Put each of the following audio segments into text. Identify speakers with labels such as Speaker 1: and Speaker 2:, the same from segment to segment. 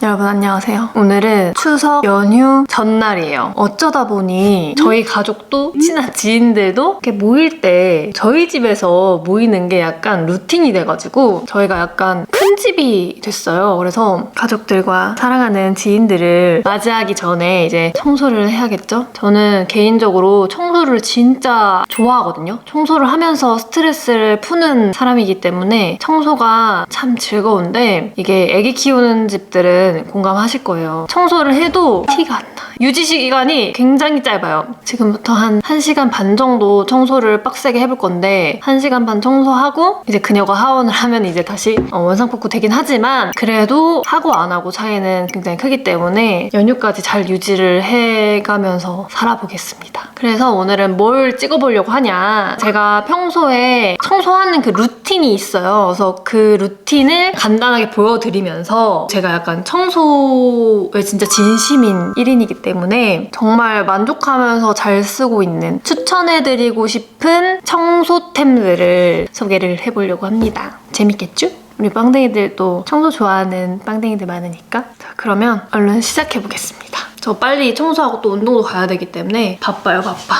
Speaker 1: 여러분 안녕하세요. 오늘은 추석 연휴 전날이에요. 어쩌다 보니 저희 가족도 친한 지인들도 이렇게 모일 때 저희 집에서 모이는 게 약간 루틴이 돼가지고 저희가 약간 큰 집이 됐어요. 그래서 가족들과 사랑하는 지인들을 맞이하기 전에 이제 청소를 해야겠죠? 저는 개인적으로 청소를 진짜 좋아하거든요. 청소를 하면서 스트레스를 푸는 사람이기 때문에 청소가 참 즐거운데 이게 애기 키우는 집들은 공감하실 거예요. 청소를 해도 티가 안 나. 유지 시간이 굉장히 짧아요. 지금부터 한 1시간 반 정도 청소를 빡세게 해볼 건데 1시간 반 청소하고 이제 그녀가 하원을 하면 이제 다시 원상복구 되긴 하지만 그래도 하고 안 하고 차이는 굉장히 크기 때문에 연휴까지 잘 유지를 해가면서 살아보겠습니다. 그래서 오늘은 뭘 찍어보려고 하냐, 제가 평소에 청소하는 그 루틴이 있어요. 그래서 그 루틴을 간단하게 보여드리면서 제가 약간 청소에 진짜 진심인 1인이기 때문에 정말 만족하면서 잘 쓰고 있는 추천해드리고 싶은 청소템들을 소개를 해보려고 합니다. 재밌겠죠? 우리 빵댕이들도 청소 좋아하는 빵댕이들 많으니까. 자, 그러면 얼른 시작해보겠습니다. 저 빨리 청소하고 또 운동도 가야 되기 때문에 바빠요, 바빠.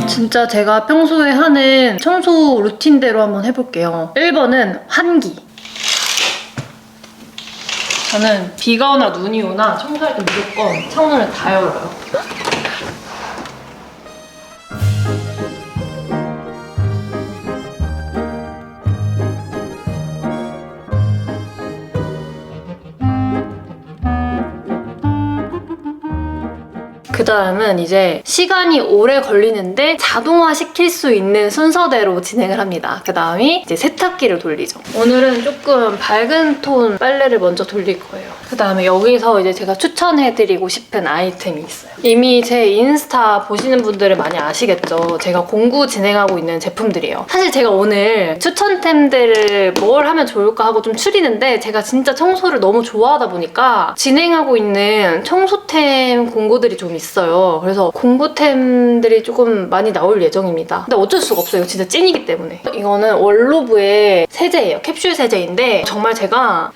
Speaker 1: 진짜 제가 평소에 하는 청소 루틴대로 한번 해볼게요. 1번은 환기. 저는 비가 오나 눈이 오나 청소할 때 무조건 창문을 다 열어요. 그 다음은 이제 시간이 오래 걸리는데 자동화 시킬 수 있는 순서대로 진행을 합니다. 그 다음이 이제 세탁기를 돌리죠. 오늘은 조금 밝은 톤 빨래를 먼저 돌릴 거예요. 그 다음에 여기서 이제 제가 추천해드리고 싶은 아이템이 있어요. 이미 제 인스타 보시는 분들은 많이 아시겠죠? 제가 공구 진행하고 있는 제품들이에요. 사실 제가 오늘 추천템들을 뭘 하면 좋을까 하고 좀 추리는데 제가 진짜 청소를 너무 좋아하다 보니까 진행하고 있는 청소템 공구들이 좀 있어요. 그래서 공구템들이 조금 많이 나올 예정입니다. 근데 어쩔 수가 없어요. 이거 진짜 찐이기 때문에. 이거는 월로브의 세제예요. 캡슐 세제인데 정말 제가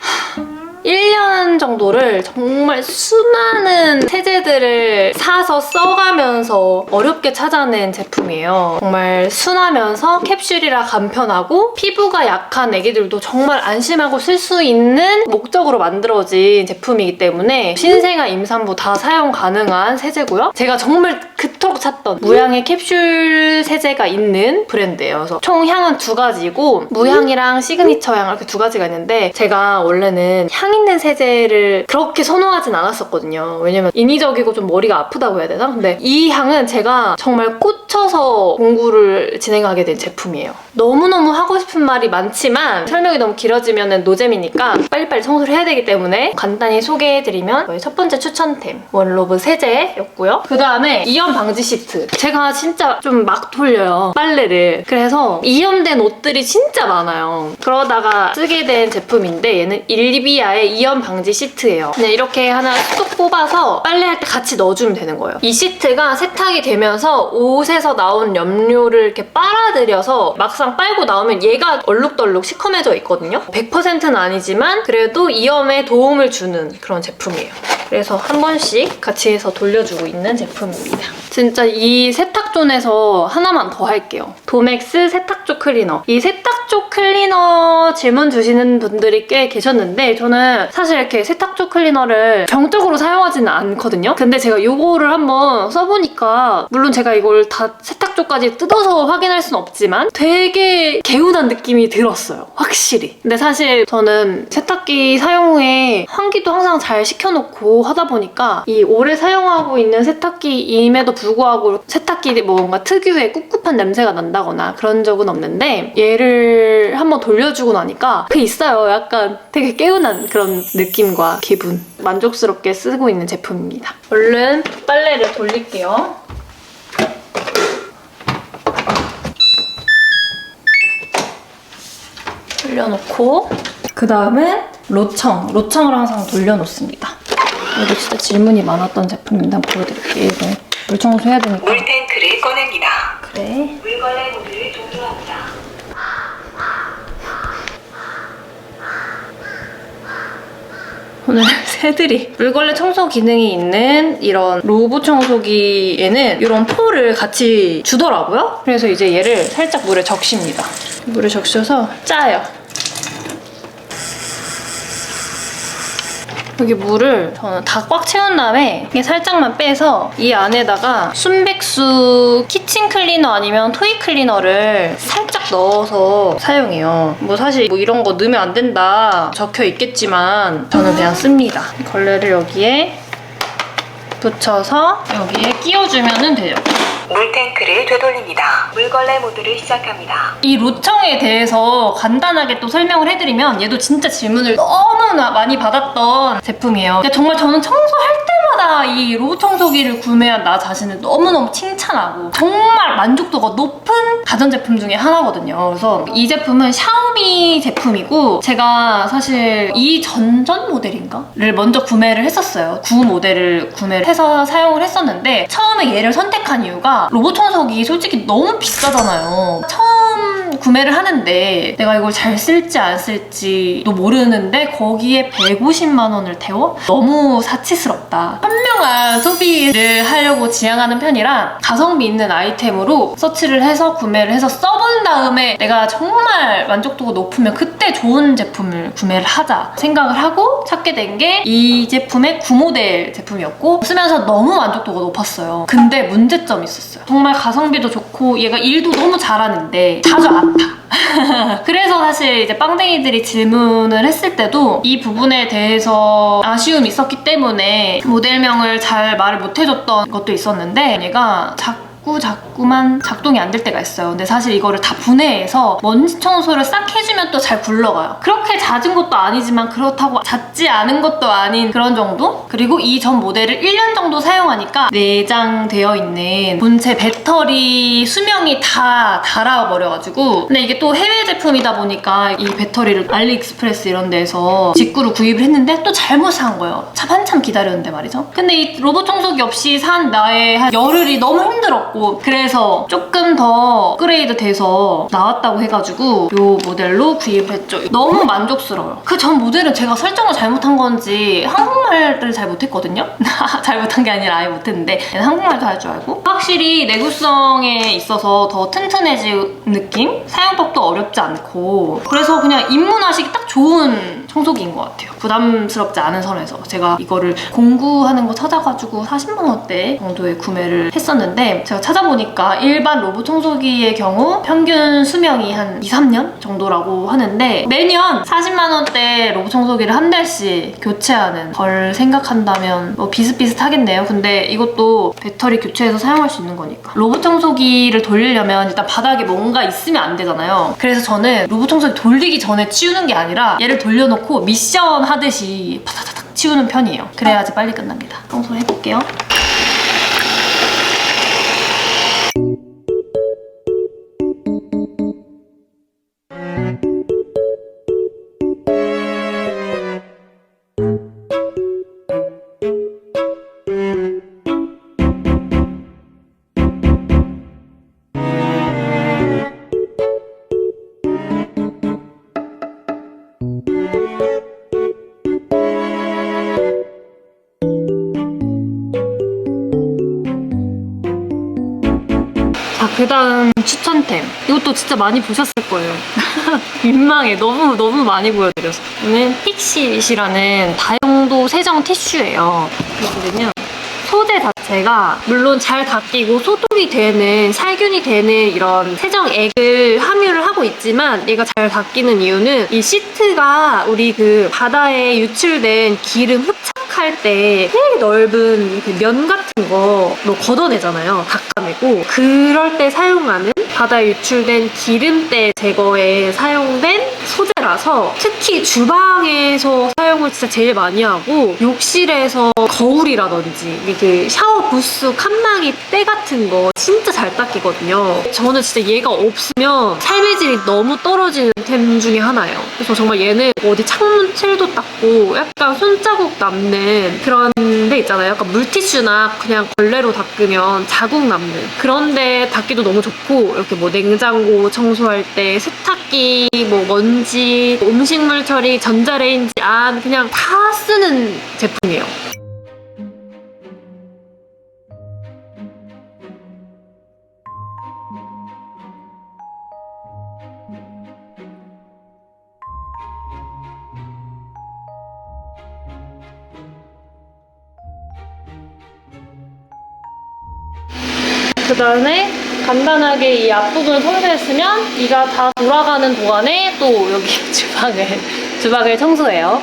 Speaker 1: 1년 정도를 정말 수많은 세제들을 사서 써가면서 어렵게 찾아낸 제품이에요. 정말 순하면서 캡슐이라 간편하고 피부가 약한 애기들도 정말 안심하고 쓸 수 있는 목적으로 만들어진 제품이기 때문에 신생아, 임산부 다 사용 가능한 세제고요. 제가 정말 그토록 찾던 무향의 캡슐 세제가 있는 브랜드예요. 그래서 총 향은 2가지고 무향이랑 시그니처 향 이렇게 2가지가 있는데 제가 원래는 향 있는 세제를 그렇게 선호하진 않았었거든요. 왜냐면 인위적이고 좀 머리가 아프다고 해야 되나? 근데 이 향은 제가 정말 꽂혀서 공구를 진행하게 된 제품이에요. 너무너무 하고 싶은 말이 많지만 설명이 너무 길어지면 노잼이니까 빨리빨리 청소를 해야 되기 때문에 간단히 소개해드리면 저희 첫 번째 추천템 원로브 세제였고요. 그 다음에 이염 방지 시트. 제가 진짜 좀 막 돌려요, 빨래를. 그래서 이염된 옷들이 진짜 많아요. 그러다가 쓰게 된 제품인데 얘는 일리비아의 이염 방지 시트예요. 그냥 이렇게 하나 쏙 뽑아서 빨래할 때 같이 넣어주면 되는 거예요. 이 시트가 세탁이 되면서 옷에서 나온 염료를 이렇게 빨아들여서 막상 빨고 나오면 얘가 얼룩덜룩 시커매져 있거든요. 100%는 아니지만 그래도 이염에 도움을 주는 그런 제품이에요. 그래서 한 번씩 같이 해서 돌려주고 있는 제품입니다. 진짜 이 세탁존에서 하나만 더 할게요. 도맥스 세탁조 클리너. 이 세탁조 클리너 질문 주시는 분들이 꽤 계셨는데 저는 사실 이렇게 세탁조 클리너를 정적으로 사용하지는 않거든요. 근데 제가 이거를 한번 써보니까 물론 제가 이걸 다 세탁조까지 뜯어서 확인할 순 없지만 되게 개운한 느낌이 들었어요. 확실히. 근데 사실 저는 세탁기 사용 후에 환기도 항상 잘 시켜놓고 하다 보니까 이 오래 사용하고 있는 세탁기임에도 불구하고 세탁기 뭔가 특유의 꿉꿉한 냄새가 난다거나 그런 적은 없는데 얘를 한번 돌려주고 나니까 그 있어요. 약간 되게 개운한 그런 느낌과 기분. 만족스럽게 쓰고 있는 제품입니다. 얼른 빨래를 돌릴게요. 돌려놓고 그 다음에 로청을 항상 돌려놓습니다. 이거 진짜 질문이 많았던 제품인데 한번 보여드릴게요. 이거 물 청소해야 되니까.
Speaker 2: 물탱크를 꺼냅니다.
Speaker 1: 그래.
Speaker 2: 물걸레 모드를 종료합니다.
Speaker 1: 오늘 새들이 물걸레 청소 기능이 있는 이런 로봇 청소기에는 이런 폴을 같이 주더라고요. 그래서 이제 얘를 살짝 물에 적십니다. 물에 적셔서 짜요. 여기 물을 저는 다 꽉 채운 다음에 이게 살짝만 빼서 이 안에다가 순백수 키친 클리너 아니면 토이 클리너를 살짝 넣어서 사용해요. 뭐 사실 뭐 이런 거 넣으면 안 된다 적혀 있겠지만 저는 그냥 씁니다. 걸레를 여기에 붙여서 여기에 끼워주면 돼요.
Speaker 2: 물탱크를 되돌립니다. 물걸레 모드를 시작합니다.
Speaker 1: 이 로청에 대해서 간단하게 또 설명을 해드리면 얘도 진짜 질문을 너무나 많이 받았던 제품이에요. 근데 정말 저는 청소할 때마다 이 로봇 청소기를 구매한 나 자신을 너무너무 칭찬하고 정말 만족도가 높은 가전제품 중에 하나거든요. 그래서 이 제품은 샤오미 제품이고 제가 사실 이 전전 모델인가?를 먼저 구매를 했었어요. 9 모델을 구매를 해서 사용을 했었는데 처음에 얘를 선택한 이유가 로봇 청소기 솔직히 너무 비싸잖아요. 처음 구매를 하는데 내가 이걸 잘 쓸지 안 쓸지도 모르는데 거기에 150만 원을 태워? 너무 사치스럽다. 현명한 소비를 하려고 지향하는 편이라 가성비 있는 아이템으로 서치를 해서 구매를 해서 써본 다음에 내가 정말 만족도가 높으면 그때 좋은 제품을 구매를 하자 생각을 하고 찾게 된 게 이 제품의 9모델 제품이었고 쓰면서 너무 만족도가 높았어요. 근데 문제점이 있었어요. 정말 가성비도 좋고 얘가 일도 너무 잘하는데 자주 아파. 그래서 사실 이제 빵댕이들이 질문을 했을 때도 이 부분에 대해서 아쉬움이 있었기 때문에 모델명을 잘 말을 못 해줬던 것도 있었는데 얘가 자꾸만 작동이 안 될 때가 있어요. 근데 사실 이거를 다 분해해서 먼지 청소를 싹 해주면 또 잘 굴러가요. 그렇게 잦은 것도 아니지만 그렇다고 잦지 않은 것도 아닌 그런 정도? 그리고 이 전 모델을 1년 정도 사용하니까 내장되어 있는 본체 배터리 수명이 다 닳아버려가지고 근데 이게 또 해외 제품이다 보니까 이 배터리를 알리익스프레스 이런 데서 직구로 구입을 했는데 또 잘못 산 거예요. 참 한참 기다렸는데 말이죠. 근데 이 로봇 청소기 없이 산 나의 한 열흘이 너무 힘들었고 그래서 조금 더 업그레이드 돼서 나왔다고 해가지고 이 모델로 구입했죠. 너무 만족스러워요. 그 전 모델은 제가 설정을 잘못한 건지 한국말을 잘 못했거든요? 잘못한 게 아니라 아예 못했는데 한국말도 할 줄 알고 확실히 내구성에 있어서 더 튼튼해진 느낌? 사용법도 어렵지 않고 그래서 그냥 입문하시기 딱 좋은 청소기인 것 같아요. 부담스럽지 않은 선에서 제가 이거를 공구하는 거 찾아가지고 40만 원대 정도에 구매를 했었는데 제가 찾아보니까 일반 로봇 청소기의 경우 평균 수명이 한 2, 3년 정도라고 하는데 매년 40만 원대 로봇 청소기를 한 달씩 교체하는 걸 생각한다면 뭐 비슷비슷하겠네요. 근데 이것도 배터리 교체해서 사용할 수 있는 거니까. 로봇 청소기를 돌리려면 일단 바닥에 뭔가 있으면 안 되잖아요. 그래서 저는 로봇 청소기 돌리기 전에 치우는 게 아니라 얘를 돌려놓고 미션 하듯이 파다다닥 치우는 편이에요. 그래야지 빨리 끝납니다. 청소해볼게요. 그 다음 추천템. 이것도 진짜 많이 보셨을 거예요. 민망해. 너무 많이 보여드려서. 이거는 픽시잇이라는 다용도 세정 티슈예요. 보시면요. 소재 자체가 물론 잘 닦이고 소독이 되는, 살균이 되는 이런 세정액을 함유를 하고 있지만 얘가 잘 닦이는 이유는 이 시트가 우리 그 바다에 유출된 기름 흡착할 때 되게 넓은 면 같은 거로 걷어내잖아요. 닦아내고 그럴 때 사용하는 바다에 유출된 기름때 제거에 사용된 소재라서 특히 주방에서 사용을 진짜 제일 많이 하고 욕실에서 거울이라든지 그 샤워 부스 칸막이 때 같은 거 진짜 잘 닦이거든요. 저는 진짜 얘가 없으면 삶의 질이 너무 떨어지는 템 중에 하나예요. 그래서 정말 얘는 어디 창문 칠도 닦고 약간 손자국 남는 그런 데 있잖아요. 약간 물티슈나 그냥 걸레로 닦으면 자국 남는 그런데 닦기도 너무 좋고, 이렇게 뭐 냉장고 청소할 때 세탁기, 뭐 먼지, 음식물 처리, 전자레인지 안 그냥 다 쓰는 제품이에요. 그 다음에 간단하게 이 앞부분을 청소했으면 이가 다 돌아가는 동안에 또 여기 주방을 청소해요.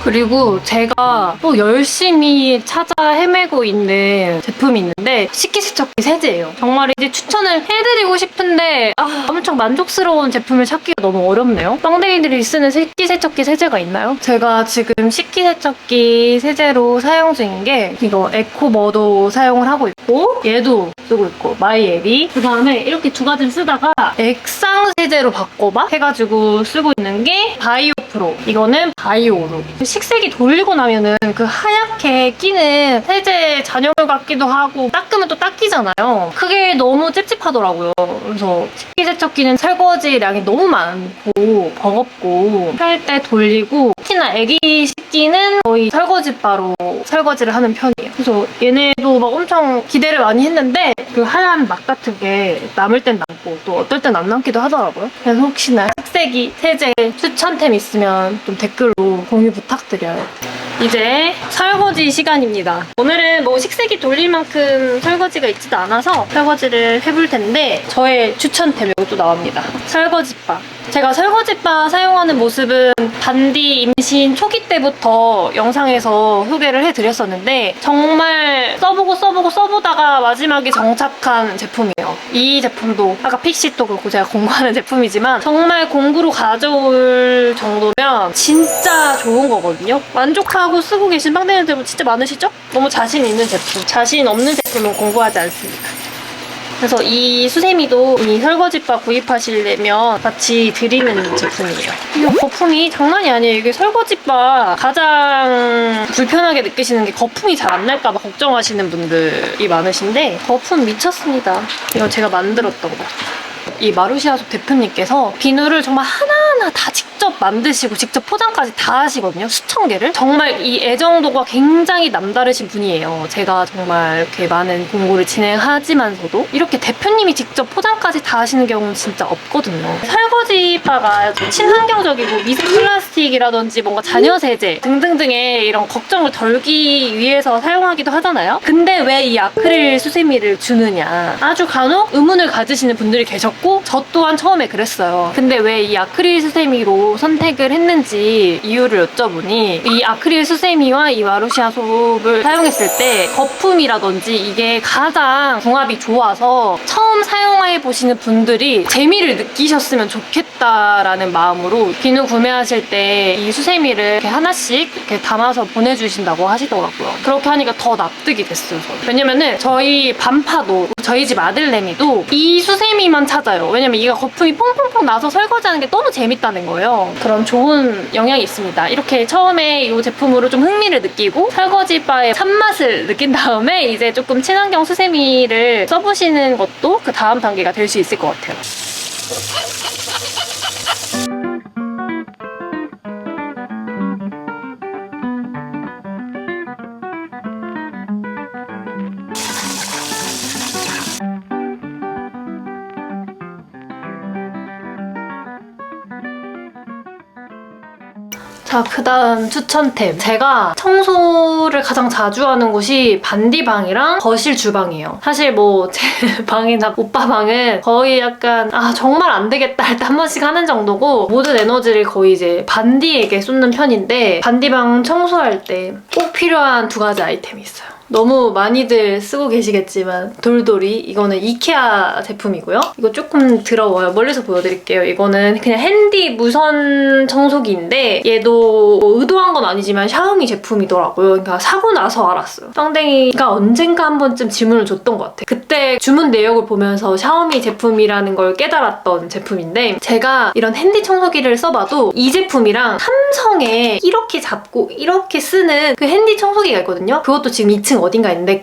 Speaker 1: 그리고 제가 또 열심히 찾아 헤매고 있는 제품이 있는데 식기세척기 세제예요. 정말 이제 추천을 해드리고 싶은데 엄청 만족스러운 제품을 찾기가 너무 어렵네요. 빵댕이들이 쓰는 식기세척기 세제가 있나요? 제가 지금 식기세척기 세제로 사용 중인 게 이거 에코머도 사용을 하고 있고, 얘도 쓰고 있고, 마이애비. 그 다음에 이렇게 두 가지를 쓰다가 액상 세제로 바꿔봐 해가지고 쓰고 있는 게 바이오 프로. 이거는 바이오로. 식세기 돌리고 나면은 그 하얗게 끼는 세제 잔여물 같기도 하고, 닦으면 또 닦이잖아요. 그게 너무 찝찝하더라고요. 그래서 식기세척기는 설거지량이 너무 많고 버겁고, 할 때 돌리고, 특히나 애기 식기는 거의 설거지바로 설거지를 하는 편이에요. 그래서 얘네도 막 엄청 기대를 많이 했는데 그 하얀 막 같은 게 남을 땐 남고 또 어떨 땐 안 남기도 하더라고요. 그래서 혹시나 식세기 세제 추천템 있으면 좀 댓글로 공유 부탁드려요. 이제 설거지 시간입니다. 오늘은 뭐 식세기 돌릴 만큼 설거지가 있지도 않아서 설거지를 해볼 텐데, 저의 추천템 이것도 나옵니다. 설거지바. 제가 설거지바 사용하는 모습은 반디 임신 초기 때부터 영상에서 소개를 해드렸었는데, 정말 써보다가 마지막에 정착한 제품이에요. 이 제품도 아까 픽시도 그렇고 제가 공구하는 제품이지만 정말 공구로 가져올 정도면 진짜 좋은 거거든요. 만족하고 쓰고 계신 빵댕이들 진짜 많으시죠? 너무 자신 있는 제품. 자신 없는 제품은 공구하지 않습니다. 그래서 이 수세미도 이 설거지바 구입하시려면 같이 드리는 제품이에요. 이 거품이 장난이 아니에요. 이게 설거지바 가장 불편하게 느끼시는 게 거품이 잘 안 날까 봐 걱정하시는 분들이 많으신데, 거품 미쳤습니다. 이거 제가 만들었던 거. 이 마루시아속 대표님께서 비누를 정말 하나하나 다 직접 만드시고 직접 포장까지 다 하시거든요. 수천 개를. 정말 이 애정도가 굉장히 남다르신 분이에요. 제가 정말 이렇게 많은 공부를 진행하지만서도 이렇게 대표님이 직접 포장까지 다 하시는 경우는 진짜 없거든요. 설거지바가 친환경적이고 미세 플라스틱이라든지 뭔가 잔여 세제 등등등의 이런 걱정을 덜기 위해서 사용하기도 하잖아요. 근데 왜 이 아크릴 수세미를 주느냐, 아주 간혹 의문을 가지시는 분들이 계셨고 저 또한 처음에 그랬어요. 근데 왜 이 아크릴 수세미로 선택을 했는지 이유를 여쭤보니, 이 아크릴 수세미와 이 마루시아 소를 사용했을 때 거품이라든지 이게 가장 궁합이 좋아서 처음 사용해보시는 분들이 재미를 느끼셨으면 좋겠다라는 마음으로 비누 구매하실 때 이 수세미를 이렇게 하나씩 이렇게 담아서 보내주신다고 하시더라고요. 그렇게 하니까 더 납득이 됐어요, 저는. 왜냐면은 저희 반파도, 저희 집 아들내미도 이 수세미만 찾아요. 왜냐면 이가 거품이 퐁퐁퐁 나서 설거지하는 게 너무 재밌다는 거예요. 그런 좋은 영향이 있습니다. 이렇게 처음에 이 제품으로 좀 흥미를 느끼고 설거지바의 참맛을 느낀 다음에 이제 조금 친환경 수세미를 써보시는 것도 그 다음 단계가 될 수 있을 것 같아요. 자, 그 다음 추천템. 제가 청소를 가장 자주 하는 곳이 반디방이랑 거실 주방이에요. 사실 뭐 제 방이나 오빠 방은 거의 약간 정말 안 되겠다 할 때 한 번씩 하는 정도고, 모든 에너지를 거의 이제 반디에게 쏟는 편인데, 반디방 청소할 때 꼭 필요한 두 가지 아이템이 있어요. 너무 많이들 쓰고 계시겠지만 돌돌이 이거는 이케아 제품이고요. 이거 조금 더러워요. 멀리서 보여드릴게요. 이거는 그냥 핸디 무선 청소기인데 얘도 뭐 의도한 건 아니지만 샤오미 제품이더라고요. 그러니까 사고 나서 알았어요. 빵댕이가 언젠가 한 번쯤 질문을 줬던 것 같아요. 그때 주문 내역을 보면서 샤오미 제품이라는 걸 깨달았던 제품인데 제가 이런 핸디 청소기를 써봐도 이 제품이랑 삼성에 이렇게 잡고 이렇게 쓰는 그 핸디 청소기가 있거든요. 그것도 지금 2층 어딘가 있는데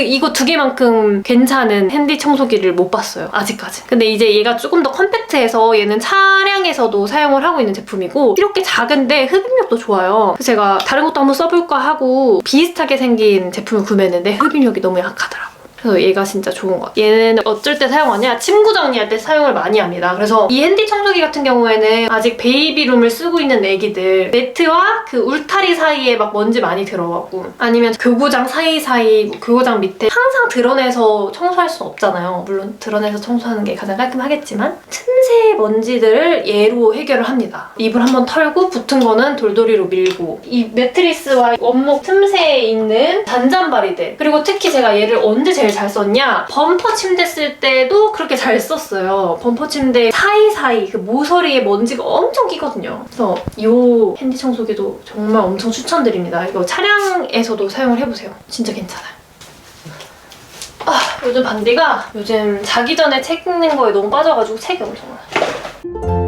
Speaker 1: 이거 두 개만큼 괜찮은 핸디 청소기를 못 봤어요. 아직까지. 근데 이제 얘가 조금 더 컴팩트해서 얘는 차량에서도 사용을 하고 있는 제품이고 이렇게 작은데 흡입력도 좋아요. 그래서 제가 다른 것도 한번 써볼까 하고 비슷하게 생긴 제품을 구매했는데 흡입력이 너무 약하더라고요. 그래서 얘가 진짜 좋은 것 같아요. 얘는 어쩔 때 사용하냐? 침구 정리할 때 사용을 많이 합니다. 그래서 이 핸디 청소기 같은 경우에는 아직 베이비룸을 쓰고 있는 애기들 매트와 그 울타리 사이에 막 먼지 많이 들어가고 아니면 교구장 사이사이 교구장 밑에 항상 드러내서 청소할 수는 없잖아요. 물론 드러내서 청소하는 게 가장 깔끔하겠지만 틈새 먼지들을 얘로 해결을 합니다. 이불 한번 털고 붙은 거는 돌돌이로 밀고 이 매트리스와 원목 틈새에 있는 잔잔바리들 그리고 특히 제가 얘를 언제 제일 잘 썼냐? 범퍼 침대 쓸 때도 그렇게 잘 썼어요. 범퍼 침대 사이사이 그 모서리에 먼지가 엄청 끼거든요. 그래서 이 핸디 청소기도 정말 엄청 추천드립니다. 이거 차량에서도 사용을 해보세요. 진짜 괜찮아요. 요즘 반디가 요즘 자기 전에 책 읽는 거에 너무 빠져가지고 책이 엄청 많아요.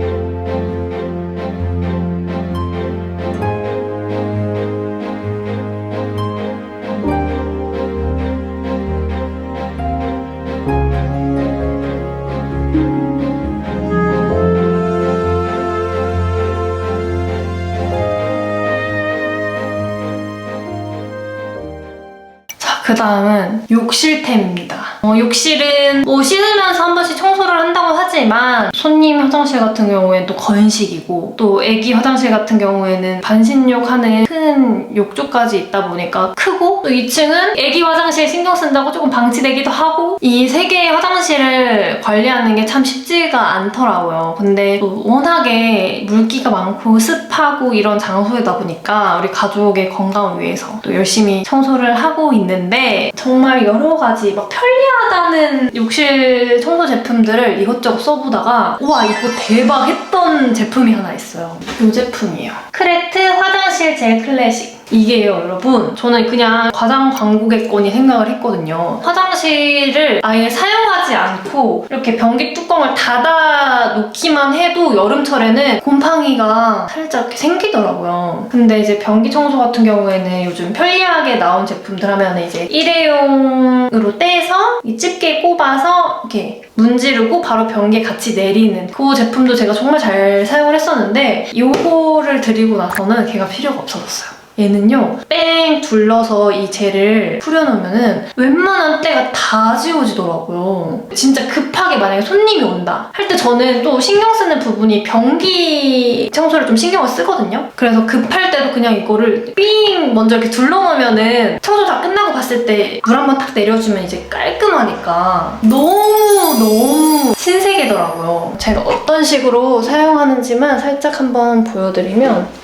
Speaker 1: 그 다음은 욕실템입니다. 욕실은 뭐 씻으면서 한 번씩 청소를 한다고 하지만 손님 화장실 같은 경우에는 또 건식이고 또 애기 화장실 같은 경우에는 반신욕하는 큰 욕조까지 있다 보니까 크고 또 2층은 애기 화장실 신경 쓴다고 조금 방치되기도 하고 이 세 개의 화장실을 관리하는 게 참 쉽지가 않더라고요. 근데 또 워낙에 물기가 많고 습하고 이런 장소이다 보니까 우리 가족의 건강을 위해서 또 열심히 청소를 하고 있는데 정말 여러 가지 막 편리하다는 욕실 청소 제품들을 이것저것 써보다가 우와 이거 대박 했던 제품이 하나 있어요. 이 제품이에요. 크레트 화장실 젤 클래식. 이게요 여러분 저는 그냥 과장 광고겠거니 생각을 했거든요. 화장실을 아예 사용하지 않고 이렇게 변기 뚜껑을 닫아 놓기만 해도 여름철에는 곰팡이가 살짝 이렇게 생기더라고요. 근데 이제 변기 청소 같은 경우에는 요즘 편리하게 나온 제품들 하면 이제 일회용으로 떼서 이 집게에 꼽아서 이렇게 문지르고 바로 변기에 같이 내리는 그 제품도 제가 정말 잘 사용을 했었는데 이거를 드리고 나서는 걔가 필요가 없어졌어요. 얘는요 뺑 둘러서 이 젤을 뿌려놓으면은 웬만한 때가 다 지워지더라고요. 진짜 급하게 만약에 손님이 온다 할 때 저는 또 신경 쓰는 부분이 변기 청소를 좀 신경을 쓰거든요. 그래서 급할 때도 그냥 이거를 삥 먼저 이렇게 둘러놓으면은 청소 다 끝나고 봤을 때 물 한번 탁 내려주면 이제 깔끔하니까 너무 신세계더라고요. 제가 어떤 식으로 사용하는지만 살짝 한번 보여드리면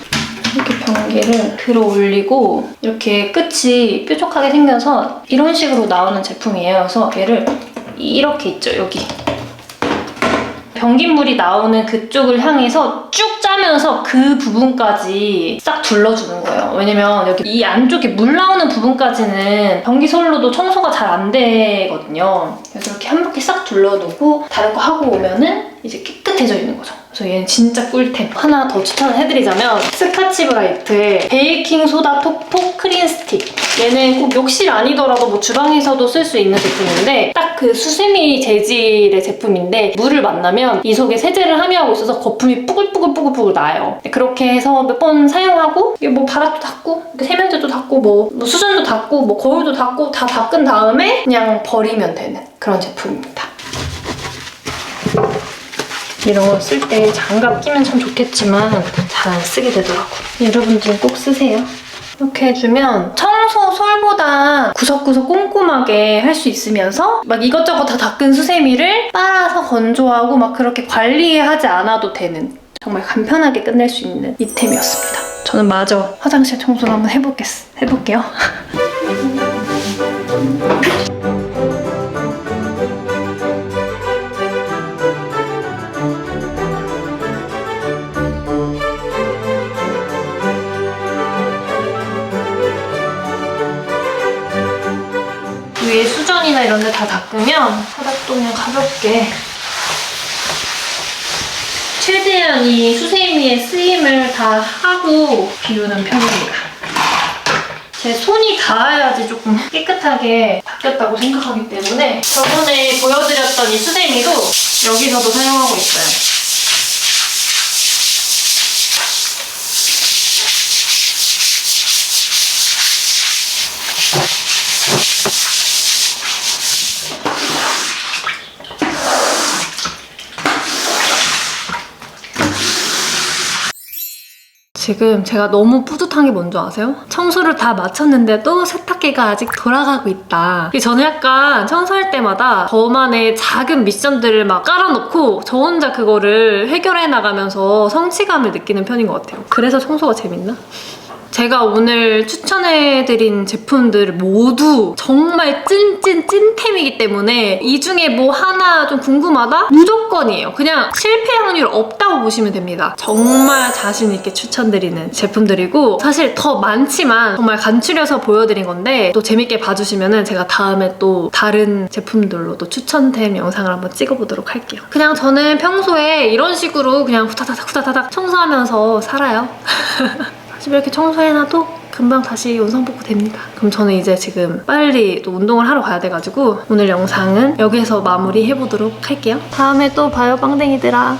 Speaker 1: 이렇게 변기를 들어 올리고 이렇게 끝이 뾰족하게 생겨서 이런 식으로 나오는 제품이에요. 그래서 얘를 이렇게 있죠, 여기. 변기물이 나오는 그쪽을 향해서 쭉 짜면서 그 부분까지 싹 둘러주는 거예요. 왜냐면 여기 이 안쪽에 물 나오는 부분까지는 변기솔로도 청소가 잘 안 되거든요. 그래서 이렇게 한 바퀴 싹 둘러두고 다른 거 하고 오면은 이제 깨끗해져 있는 거죠. 그래서 얘는 진짜 꿀템. 하나 더 추천을 해드리자면 스카치 브라이트의 베이킹 소다 톡톡 크린 스틱. 얘는 꼭 욕실 아니더라도 뭐 주방에서도 쓸 수 있는 제품인데 딱 그 수세미 재질의 제품인데 물을 만나면 이 속에 세제를 함유하고 있어서 거품이 뿌글뿌글 나요. 그렇게 해서 몇 번 사용하고 이게 뭐 바닥도 닦고 세면대도 닦고 뭐 수전도 닦고 뭐 거울도 닦고 다 닦은 다음에 그냥 버리면 되는 그런 제품입니다. 이런 거 쓸 때 장갑 끼면 참 좋겠지만 잘 안 쓰게 되더라고요. 여러분들은 꼭 쓰세요. 이렇게 해주면 청소솔보다 구석구석 꼼꼼하게 할 수 있으면서 막 이것저것 다 닦은 수세미를 빨아서 건조하고 막 그렇게 관리하지 않아도 되는 정말 간편하게 끝낼 수 있는 이템이었습니다. 저는 마저 화장실 청소를 한번 해볼게요. 바닥이나 이런 데 다 닦으면 바닥도 그냥 가볍게 최대한 이 수세미의 쓰임을 다 하고 비우는 편입니다. 제 손이 닿아야지 조금 깨끗하게 닦였다고 생각하기 때문에 저번에 보여드렸던 이 수세미도 여기서도 사용하고 있어요. 지금 제가 너무 뿌듯한 게 뭔지 아세요? 청소를 다 마쳤는데도 세탁기가 아직 돌아가고 있다. 저는 약간 청소할 때마다 저만의 작은 미션들을 막 깔아놓고 저 혼자 그거를 해결해 나가면서 성취감을 느끼는 편인 것 같아요. 그래서 청소가 재밌나? 제가 오늘 추천해드린 제품들 모두 정말 찐템이기 때문에 이 중에 뭐 하나 좀 궁금하다? 무조건이에요. 그냥 실패 확률 없다고 보시면 됩니다. 정말 자신 있게 추천드리는 제품들이고 사실 더 많지만 정말 간추려서 보여드린 건데 또 재밌게 봐주시면 제가 다음에 또 다른 제품들로 또 추천템 영상을 한번 찍어보도록 할게요. 그냥 저는 평소에 이런 식으로 그냥 후다닥 청소하면서 살아요. 집에 이렇게 청소해놔도 금방 다시 원상복구 됩니다. 그럼 저는 이제 지금 빨리 또 운동을 하러 가야 돼가지고 오늘 영상은 여기서 마무리해보도록 할게요. 다음에 또 봐요, 빵댕이들아.